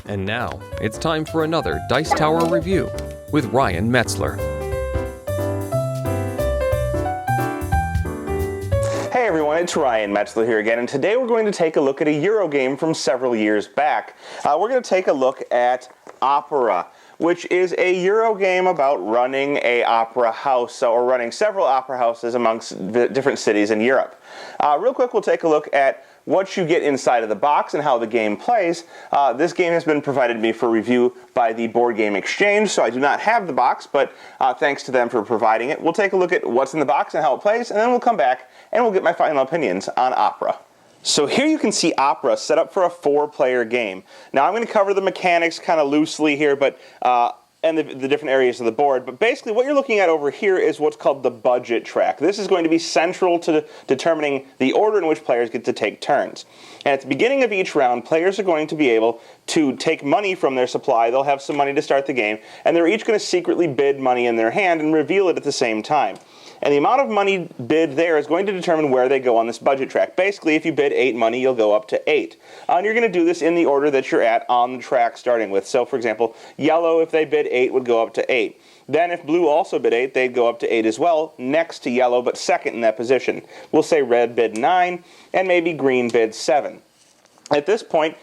And now, it's time for another Dice Tower review with Ryan Metzler. Hey everyone, it's Ryan Metzler here again, and today we're going to take a look at a Euro game from several years back. We're going to take a look at Opera, which is a Euro game about running a opera house, or running several opera houses amongst the different cities in Europe. Real quick, we'll take a look at what you get inside of the box and how the game plays. This game has been provided to me for review by the Board Game Exchange, so I do not have the box, but thanks to them for providing it. We'll take a look at what's in the box and how it plays, and then we'll come back and we'll get my final opinions on Opera. So here you can see Opera set up for a 4-player game. Now I'm going to cover the mechanics kind of loosely here, but and the different areas of the board. But basically what you're looking at over here is what's called the budget track. This is going to be central to determining the order in which players get to take turns. And at the beginning of each round, players are going to be able to take money from their supply. They'll have some money to start the game, and they're each going to secretly bid money in their hand and reveal it at the same time. And the amount of money bid there is going to determine where they go on this budget track. Basically, if you bid 8 money, you'll go up to 8. And you're going to do this in the order that you're at on the track starting with. So, for example, yellow, if they bid 8, would go up to 8. Then if blue also bid 8, they'd go up to 8 as well, next to yellow, but second in that position. We'll say red bid 9, and maybe green bid 7. At this point,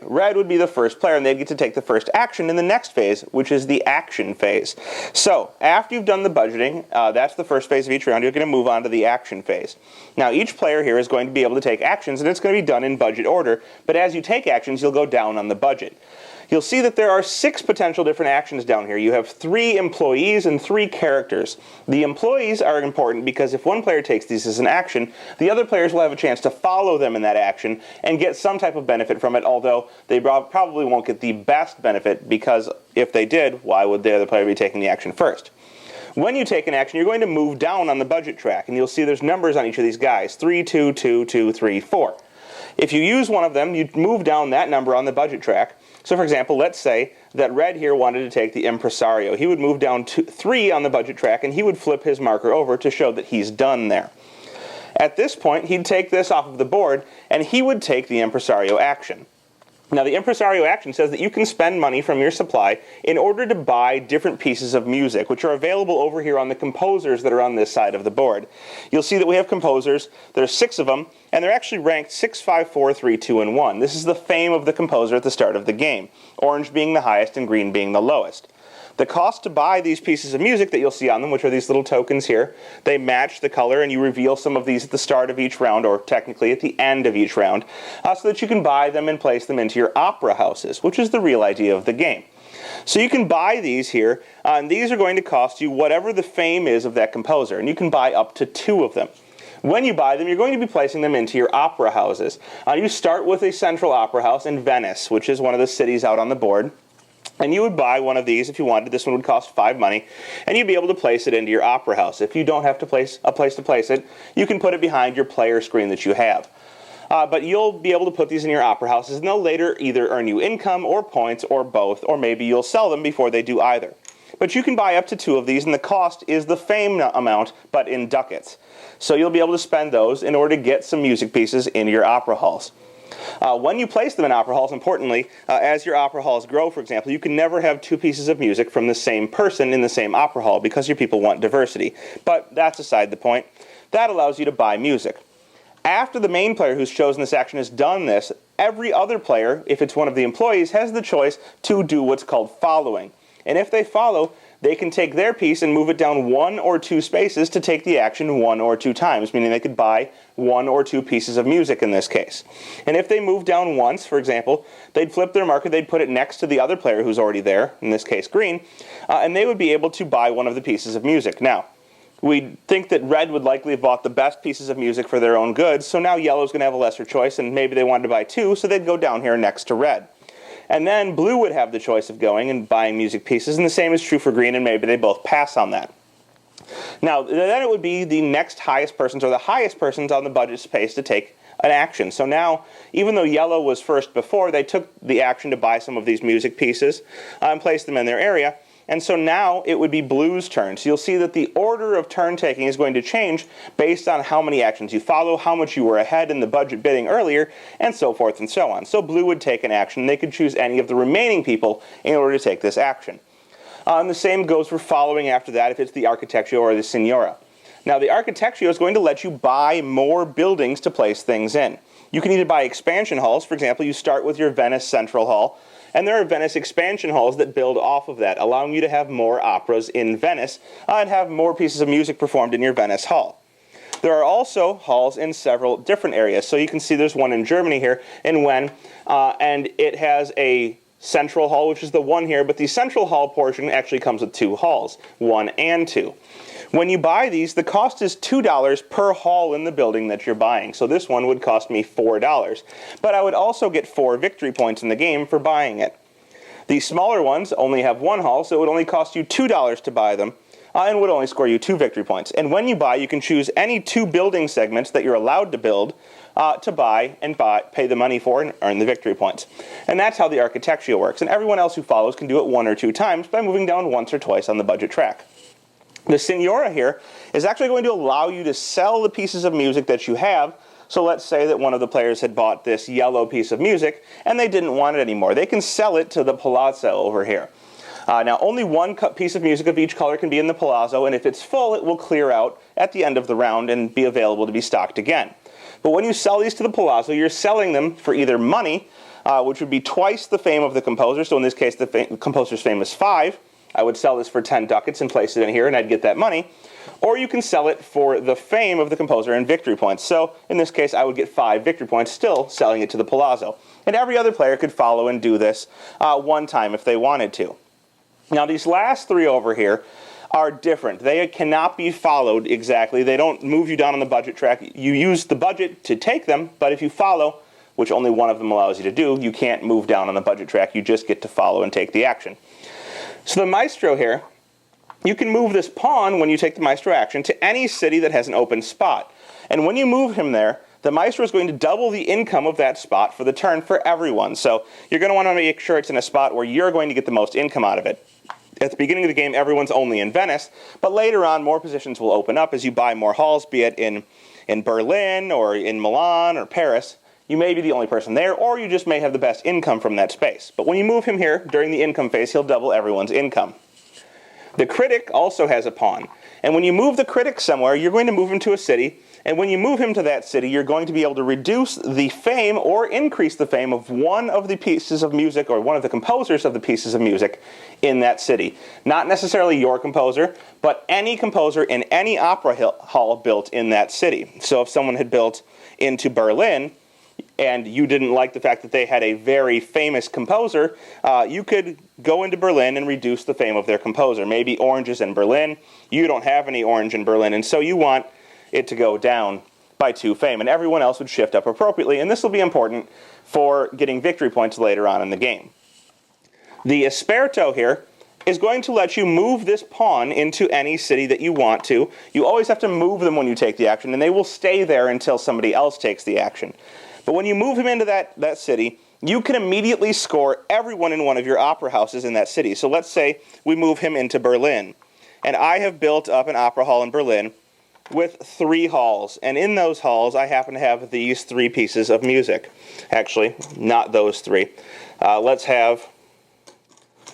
red would be the first player, and they'd get to take the first action in the next phase, which is the action phase. So, after you've done the budgeting, that's the first phase of each round, you're going to move on to the action phase. Now, each player here is going to be able to take actions, and it's going to be done in budget order, but as you take actions, you'll go down on the budget. You'll see that there are 6 potential different actions down here. You have 3 employees and 3 characters. The employees are important because if one player takes these as an action, the other players will have a chance to follow them in that action and get some type of benefit from it, although they probably won't get the best benefit because if they did, why would the other player be taking the action first? When you take an action, you're going to move down on the budget track, and you'll see there's numbers on each of these guys, 3, 2, 2, 2, 3, 4. If you use one of them, you move down that number on the budget track. So, for example, let's say that red here wanted to take the impresario. He would move down to 3 on the budget track, and he would flip his marker over to show that he's done there. At this point, he'd take this off of the board, and he would take the impresario action. Now, the impresario action says that you can spend money from your supply in order to buy different pieces of music, which are available over here on the composers that are on this side of the board. You'll see that we have composers. There's 6 of them, and they're actually ranked 6, 5, 4, 3, 2, and 1. This is the fame of the composer at the start of the game, orange being the highest and green being the lowest. The cost to buy these pieces of music that you'll see on them, which are these little tokens here, they match the color, and you reveal some of these at the start of each round, or technically at the end of each round, so that you can buy them and place them into your opera houses, which is the real idea of the game. So you can buy these here, and these are going to cost you whatever the fame is of that composer, and you can buy up to 2 of them. When you buy them, you're going to be placing them into your opera houses. You start with a central opera house in Venice, which is one of the cities out on the board. And you would buy one of these if you wanted. This one would cost 5 money, and you'd be able to place it into your opera house. If you don't have a place to place it, you can put it behind your player screen that you have. But you'll be able to put these in your opera houses, and they'll later either earn you income or points or both, or maybe you'll sell them before they do either. But you can buy up to 2 of these, and the cost is the fame amount, but in ducats. So you'll be able to spend those in order to get some music pieces into your opera halls. When you place them in opera halls, importantly, as your opera halls grow, for example, you can never have 2 pieces of music from the same person in the same opera hall because your people want diversity. But that's aside the point. That allows you to buy music. After the main player who's chosen this action has done this, every other player, if it's one of the employees, has the choice to do what's called following. And if they follow, they can take their piece and move it down 1 or 2 spaces to take the action 1 or 2 times, meaning they could buy 1 or 2 pieces of music in this case. And if they move down once, for example, they'd flip their marker, they'd put it next to the other player who's already there, in this case green, and they would be able to buy one of the pieces of music. Now, we think that red would likely have bought the best pieces of music for their own goods, so now yellow's going to have a lesser choice, and maybe they wanted to buy 2, so they'd go down here next to red. And then blue would have the choice of going and buying music pieces, and the same is true for green, and maybe they both pass on that. Now, then it would be the next highest persons, or the highest persons on the budget space to take an action. So now, even though yellow was first before, they took the action to buy some of these music pieces and placed them in their area. And so now it would be Blue's turn. So you'll see that the order of turn taking is going to change based on how many actions you follow, how much you were ahead in the budget bidding earlier, and so forth and so on. So Blue would take an action. They could choose any of the remaining people in order to take this action. And the same goes for following after that if it's the Architecture or the Signora. Now the Architecture is going to let you buy more buildings to place things in. You can either buy expansion halls. For example, you start with your Venice Central Hall, and there are Venice expansion halls that build off of that, allowing you to have more operas in Venice and have more pieces of music performed in your Venice Hall. There are also halls in several different areas. So you can see there's one in Germany here, in Wen, and it has a Central Hall, which is the one here, but the Central Hall portion actually comes with 2 halls, 1 and 2. When you buy these, the cost is $2 per hall in the building that you're buying. So this one would cost me $4. But I would also get 4 victory points in the game for buying it. The smaller ones only have 1 hall, so it would only cost you $2 to buy them, and would only score you 2 victory points. And when you buy, you can choose any 2 building segments that you're allowed to build to buy and pay the money for and earn the victory points. And that's how the Architecture works. And everyone else who follows can do it 1 or 2 times by moving down once or twice on the budget track. The Signora here is actually going to allow you to sell the pieces of music that you have. So let's say that one of the players had bought this yellow piece of music and they didn't want it anymore. They can sell it to the Palazzo over here. Now only 1 piece of music of each color can be in the Palazzo, and if it's full it will clear out at the end of the round and be available to be stocked again. But when you sell these to the Palazzo, you're selling them for either money, which would be twice the fame of the composer. So in this case the composer's fame is 5. I would sell this for 10 ducats and place it in here and I'd get that money. Or you can sell it for the fame of the composer and victory points. So in this case I would get 5 victory points still selling it to the Palazzo. And every other player could follow and do this 1 time if they wanted to. Now these last 3 over here are different. They cannot be followed exactly. They don't move you down on the budget track. You use the budget to take them, but if you follow, which only one of them allows you to do, you can't move down on the budget track. You just get to follow and take the action. So the Maestro here, you can move this pawn when you take the Maestro action to any city that has an open spot. And when you move him there, the Maestro is going to double the income of that spot for the turn for everyone. So you're going to want to make sure it's in a spot where you're going to get the most income out of it. At the beginning of the game, everyone's only in Venice, but later on, more positions will open up as you buy more halls, be it in Berlin or in Milan or Paris. You may be the only person there, or you just may have the best income from that space. But when you move him here, during the income phase, he'll double everyone's income. The critic also has a pawn. And when you move the critic somewhere, you're going to move him to a city. And when you move him to that city, you're going to be able to reduce the fame or increase the fame of one of the pieces of music or one of the composers of the pieces of music in that city. Not necessarily your composer, but any composer in any opera hall built in that city. So if someone had built into Berlin, and you didn't like the fact that they had a very famous composer, you could go into Berlin and reduce the fame of their composer. Maybe Orange is in Berlin, you don't have any Orange in Berlin, and so you want it to go down by 2 fame, and everyone else would shift up appropriately, and this will be important for getting victory points later on in the game. The Esperto here is going to let you move this pawn into any city that you want to. You always have to move them when you take the action, and they will stay there until somebody else takes the action. But when you move him into that city, you can immediately score everyone in one of your opera houses in that city. So let's say we move him into Berlin. And I have built up an opera hall in Berlin with 3 halls. And in those halls, I happen to have these 3 pieces of music. Actually, not those 3. Let's have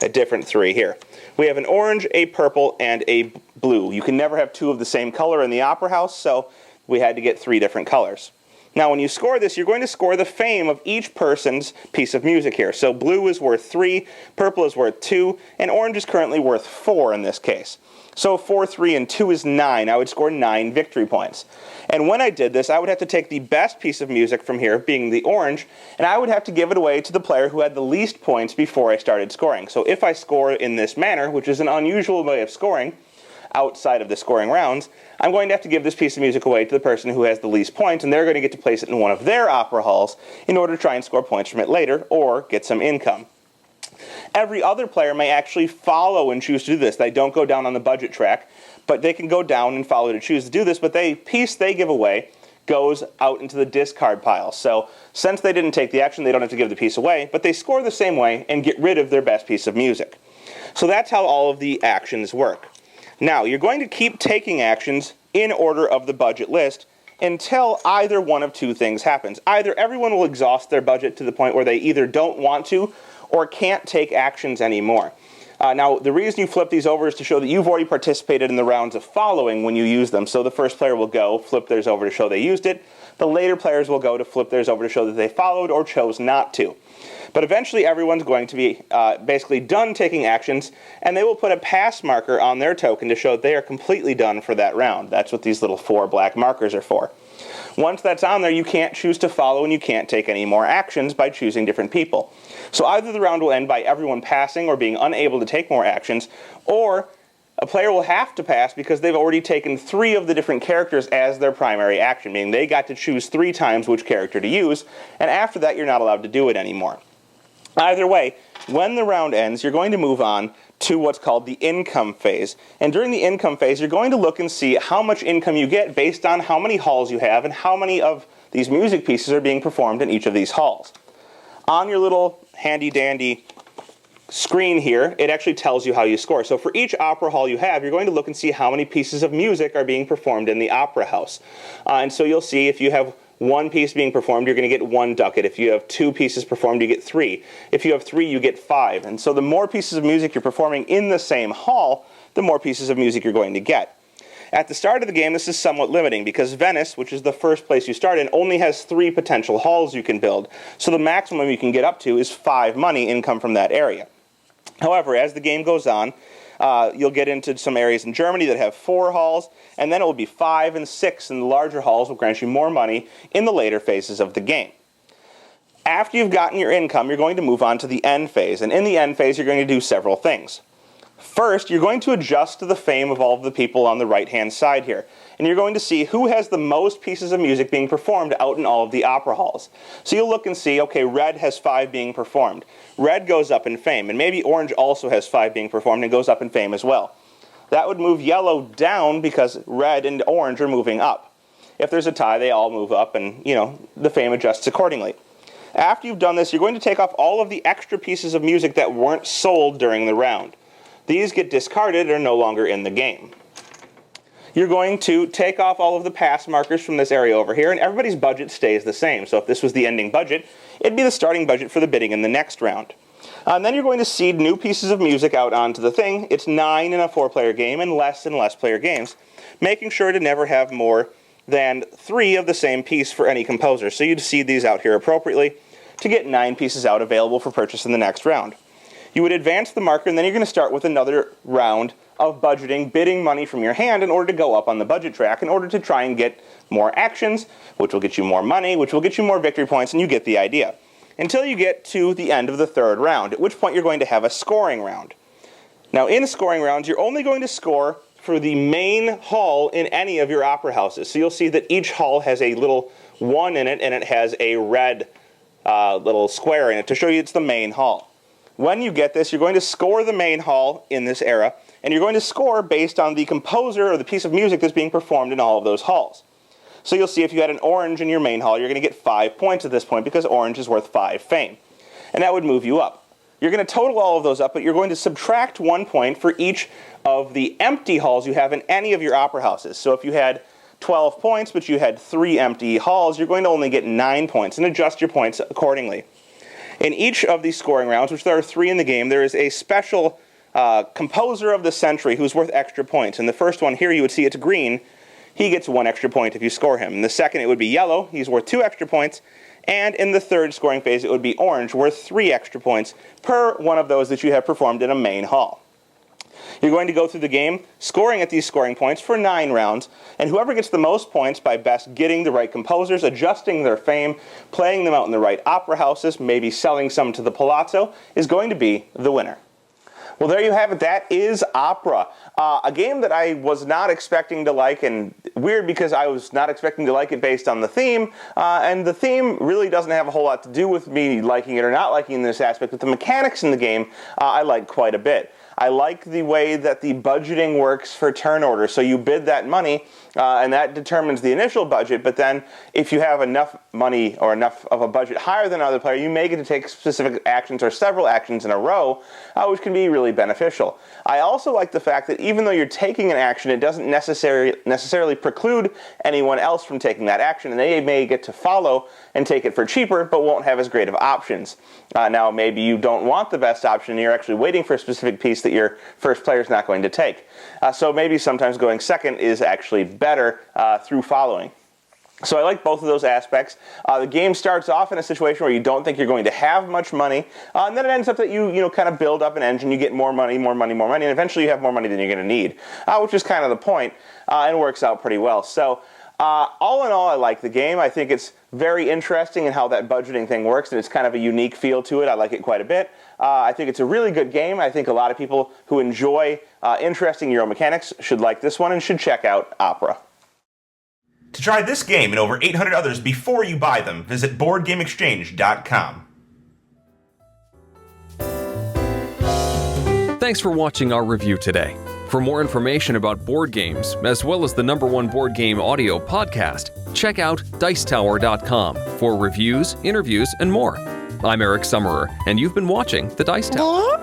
a different 3 here. We have an orange, a purple, and a blue. You can never have 2 of the same color in the opera house, so we had to get 3 different colors. Now when you score this, you're going to score the fame of each person's piece of music here. So blue is worth 3, purple is worth 2, and orange is currently worth 4 in this case. So 4, 3, and 2 is 9. I would score 9 victory points. And when I did this, I would have to take the best piece of music from here, being the orange, and I would have to give it away to the player who had the least points before I started scoring. So if I score in this manner, which is an unusual way of scoring, outside of the scoring rounds, I'm going to have to give this piece of music away to the person who has the least points, and they're going to get to place it in one of their opera halls in order to try and score points from it later, or get some income. Every other player may actually follow and choose to do this. They don't go down on the budget track, but they can go down and follow to choose to do this, but the piece they give away goes out into the discard pile. So since they didn't take the action, they don't have to give the piece away, but they score the same way and get rid of their best piece of music. So that's how all of the actions work. Now, you're going to keep taking actions in order of the budget list until either one of two things happens. Either everyone will exhaust their budget to the point where they either don't want to or can't take actions anymore. Now, the reason you flip these over is to show that you've already participated in the rounds of following when you use them. So the first player will go, flip theirs over to show they used it. The later players will go to flip theirs over to show that they followed or chose not to. But eventually everyone's going to be basically done taking actions, and they will put a pass marker on their token to show that they are completely done for that round. That's what these little 4 black markers are for. Once that's on there, you can't choose to follow and you can't take any more actions by choosing different people. So either the round will end by everyone passing or being unable to take more actions, or a player will have to pass because they've already taken 3 of the different characters as their primary action, meaning they got to choose 3 times which character to use, and after that you're not allowed to do it anymore. Either way, when the round ends, you're going to move on to what's called the income phase. And during the income phase, you're going to look and see how much income you get based on how many halls you have and how many of these music pieces are being performed in each of these halls. On your little handy-dandy screen here, it actually tells you how you score. So for each opera hall you have, you're going to look and see how many pieces of music are being performed in the opera house. And so you'll see if you have 1 piece being performed, you're going to get 1 ducat. If you have 2 pieces performed, you get 3. If you have 3, you get 5. And so the more pieces of music you're performing in the same hall, the more pieces of music you're going to get. At the start of the game, this is somewhat limiting because Venice, which is the first place you start in, only has 3 potential halls you can build. So the maximum you can get up to is 5 money income from that area. However, as the game goes on, you'll get into some areas in Germany that have 4 halls, and then it will be 5 and 6, and the larger halls will grant you more money in the later phases of the game. After you've gotten your income, you're going to move on to the end phase, and in the end phase, you're going to do several things. First, you're going to adjust to the fame of all of the people on the right-hand side here, and you're going to see who has the most pieces of music being performed out in all of the opera halls. So you'll look and see, okay, red has 5 being performed. Red goes up in fame, and maybe orange also has 5 being performed and goes up in fame as well. That would move yellow down because red and orange are moving up. If there's a tie, they all move up, and, the fame adjusts accordingly. After you've done this, you're going to take off all of the extra pieces of music that weren't sold during the round. These get discarded and are no longer in the game. You're going to take off all of the pass markers from this area over here, and everybody's budget stays the same. So if this was the ending budget, it'd be the starting budget for the bidding in the next round. And then you're going to seed new pieces of music out onto the thing. It's 9 in a 4-player game and less player games, making sure to never have more than 3 of the same piece for any composer. So you'd seed these out here appropriately to get 9 pieces out available for purchase in the next round. You would advance the marker, and then you're going to start with another round of budgeting, bidding money from your hand in order to go up on the budget track in order to try and get more actions, which will get you more money, which will get you more victory points, and you get the idea. Until you get to the end of the 3rd round, at which point you're going to have a scoring round. Now, in scoring rounds, you're only going to score for the main hall in any of your opera houses. So you'll see that each hall has a little 1 in it, and it has a red little square in it to show you it's the main hall. When you get this, you're going to score the main hall in this era, and you're going to score based on the composer or the piece of music that's being performed in all of those halls. So you'll see if you had an orange in your main hall, you're going to get 5 points at this point because orange is worth 5 fame. And that would move you up. You're going to total all of those up, but you're going to subtract 1 point for each of the empty halls you have in any of your opera houses. So if you had 12 points, but you had 3 empty halls, you're going to only get 9 points, and adjust your points accordingly. In each of these scoring rounds, which there are 3 in the game, there is a special composer of the century who's worth extra points. And the first one here, you would see it's green. He gets 1 extra point if you score him. In the second, it would be yellow. He's worth 2 extra points. And in the 3rd scoring phase, it would be orange, worth 3 extra points per one of those that you have performed in a main hall. You're going to go through the game, scoring at these scoring points for 9 rounds, and whoever gets the most points by best getting the right composers, adjusting their fame, playing them out in the right opera houses, maybe selling some to the Palazzo, is going to be the winner. Well, there you have it. That is Opera, a game that I was not expecting to like, and weird because I was not expecting to like it based on the theme, and the theme really doesn't have a whole lot to do with me liking it or not liking this aspect, but the mechanics in the game I like quite a bit. I like the way that the budgeting works for turn order. So you bid that money, and that determines the initial budget, but then if you have enough money or enough of a budget higher than another player, you may get to take specific actions or several actions in a row, which can be really beneficial. I also like the fact that even though you're taking an action, it doesn't necessarily preclude anyone else from taking that action, and they may get to follow and take it for cheaper, but won't have as great of options. Now, maybe you don't want the best option, and you're actually waiting for a specific piece that your first player is not going to take. So maybe sometimes going second is actually better through following. So I like both of those aspects. The game starts off in a situation where you don't think you're going to have much money, and then it ends up that you kind of build up an engine, you get more money, and eventually you have more money than you're going to need, which is kind of the point, and works out pretty well. So all in all, I like the game. I think it's very interesting in how that budgeting thing works, and it's kind of a unique feel to it. I like it quite a bit. I think it's a really good game. I think a lot of people who enjoy interesting Euro mechanics should like this one and should check out Opera. To try this game and over 800 others before you buy them, visit BoardGameExchange.com. Thanks for watching our review today. For more information about board games, as well as the #1 board game audio podcast, check out Dicetower.com for reviews, interviews, and more. I'm Eric Summerer, and you've been watching The Dice Tower.